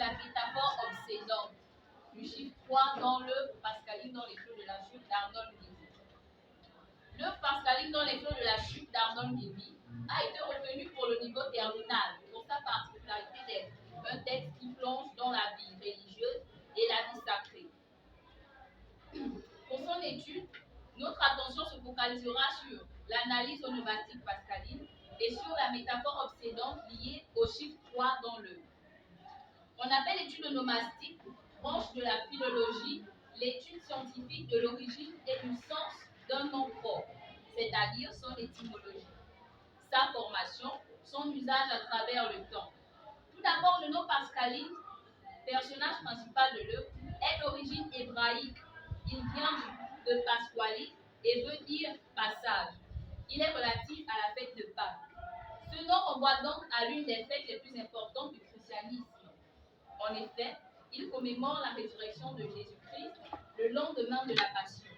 la métaphore obsédante du chiffre 3 dans l'œuvre Pascaline dans les flots de la chute d'Arnold Guévy. L'œuvre Pascaline dans les flots de la chute d'Arnold Guévy a été retenue pour le niveau terminal pour sa particularité d'être un texte qui plonge dans la vie religieuse et la vie sacrée. Pour son étude, notre attention se focalisera sur l'analyse onomastique pascaline et sur la métaphore obsédante liée au chiffre 3 dans l'œuvre. On appelle l'étude onomastique, branche de la philologie, l'étude scientifique de l'origine et du sens d'un nom propre, c'est-à-dire son étymologie, sa formation, son usage à travers le temps. Tout d'abord, le nom Pascaline, personnage principal de l'œuvre, est d'origine hébraïque. Il vient de Pasquali et veut dire passage. Il est relatif à la fête de Pâques. Ce nom renvoie donc à l'une des fêtes les plus importantes du christianisme. En effet, il commémore la résurrection de Jésus-Christ le lendemain de la Passion.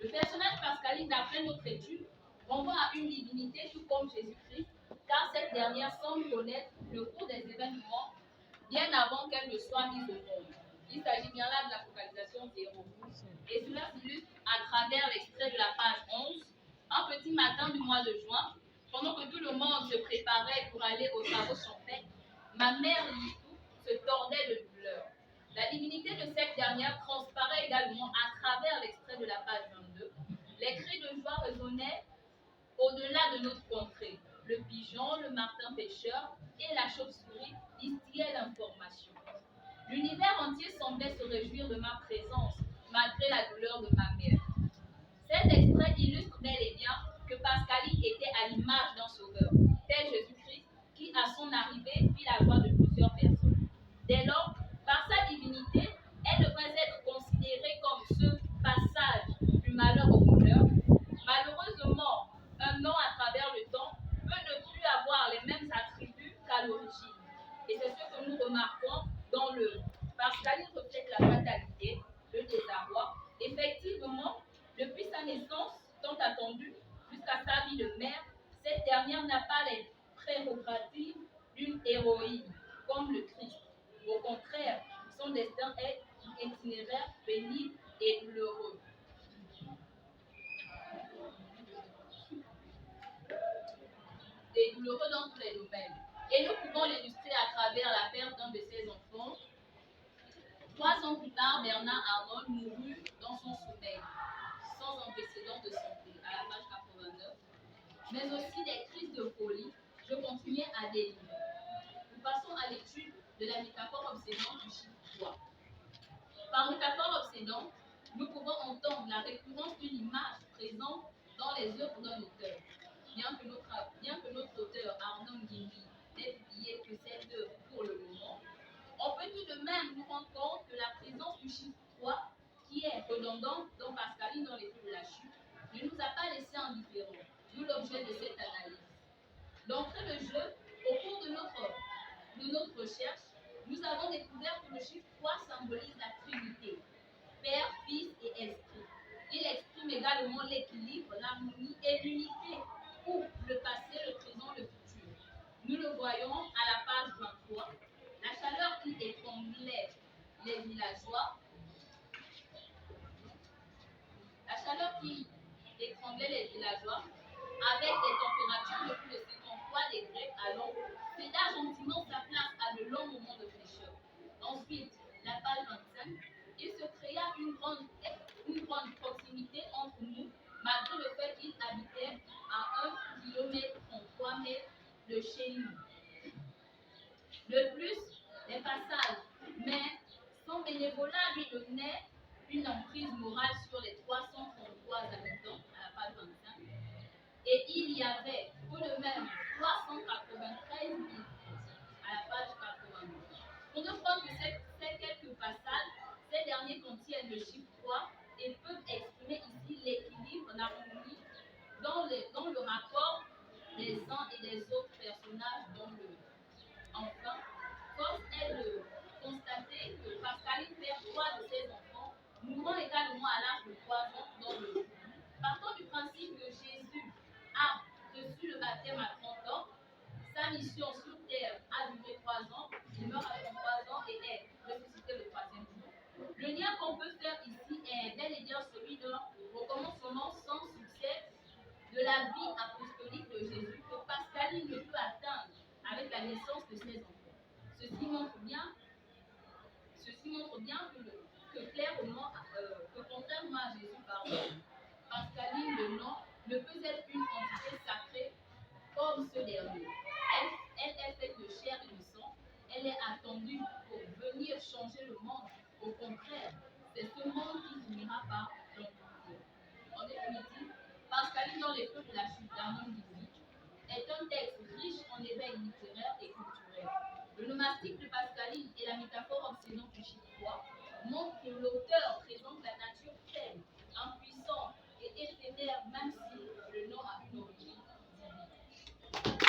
Le personnage pascaline, d'après notre étude, renvoie à une divinité tout comme Jésus-Christ, car cette dernière semble connaître le cours des événements bien avant qu'elle ne soit mise au monde. Il s'agit bien là de la focalisation zéro. Et cela s'illustre à travers l'extrait de la page 11. Un petit matin du mois de juin, pendant que tout le monde se préparait pour aller aux travaux champêtres, ma mère Litou se tordait de douleur. La divinité de cette dernière transparaît également à travers l'extrait de la page 22. Les cris de joie résonnaient au-delà de notre contrée. Le pigeon, le martin pêcheur et la chauve-souris distillaient l'information. L'univers entier semblait se réjouir de ma présence, malgré la douleur de ma mère. Ces extraits illustrent bel et bien que Pascaline était à l'image d'un sauveur, tel Jésus-Christ, qui, à son arrivée, fit la joie de plusieurs personnes. Dès lors, par sa divinité, elle devrait être considérée comme ce passage du malheur au bonheur. Malheureusement, un nom à travers le temps peut ne plus avoir les mêmes attributs qu'à l'origine. Et c'est ce que nous remarquons dans le Pascaline reflète la fatalité, le désarroi. Effectivement, depuis sa naissance, tant attendue, jusqu'à sa vie de mère, cette dernière n'a pas les prérogatives d'une héroïne, comme le Christ. Au contraire, son destin est itinéraire, pénible et douloureux. Et douloureux dans tous les domaines. Et nous pouvons l'illustrer à travers la perte d'un de ses enfants. 3 ans plus tard, Bernard Arnault mourut dans son sommeil, sans antécédent de santé, à la page 89, mais aussi des crises de folie. Je continuais à délivrer. Nous passons à l'étude de la métaphore obsédante du chiffre 3. Par métaphore obsédante, nous pouvons entendre la récurrence d'une image présente dans les œuvres d'un auteur. Bien que notre auteur, Arnaud Guévy, n'ait publié que cette œuvre pour le moment, on peut tout de même nous rendre compte que la présence du chiffre 3, qui est redondante dans Pascaline dans les flots de la chute, ne nous a pas laissé indifférents, d'où l'objet de cette analyse. D'entrée de jeu, au cours de notre recherche, nous avons découvert que le chiffre 3 symbolise la Trinité, Père, Fils et Esprit. Il exprime également l'équilibre, l'harmonie et l'unité, ou le passé, le présent, le futur. Nous le voyons à la page 23. La chaleur qui étranglait les villageois, avec des températures de plus de 53 degrés à l'ombre, céda gentiment sa place à de longs moments de fraîcheur. Ensuite, la page 25, il se créa une grande proximité entre nous, malgré le fait qu'il habitait à 1 km 33 mètres de chez nous. De plus, les passages, mais son bénévolat lui donnait une emprise morale sur les 333 habitants à la page 25. Et il y avait tout de même 393 000 à la page 82. On comprend que ces quelques passages, ces derniers contiennent le chiffre 3 et peuvent exprimer ici l'équilibre, l'harmonie dans le rapport des uns et des autres personnages dans l'œuvre. Enfin, force est de constater que Pascaline perd 3 de ses enfants, mourant également à l'âge de 3 ans dans le jeu. Partant du principe que Jésus a reçu le baptême à 30 ans, sa mission sur terre a duré 3 ans, il meurt à 33 ans et la vie apostolique de Jésus que Pascaline ne peut atteindre avec la naissance de ses enfants. Ceci montre bien que contrairement à Jésus, Pascaline le nom ne peut être une entité sacrée comme ce dernier. Elle est faite de chair et de sang. Elle est attendue pour venir changer le monde. Au contraire, c'est ce monde qui finira par l'emporter. En définitive, Pascaline dans les feux de la chute d'un homme divin est un texte riche en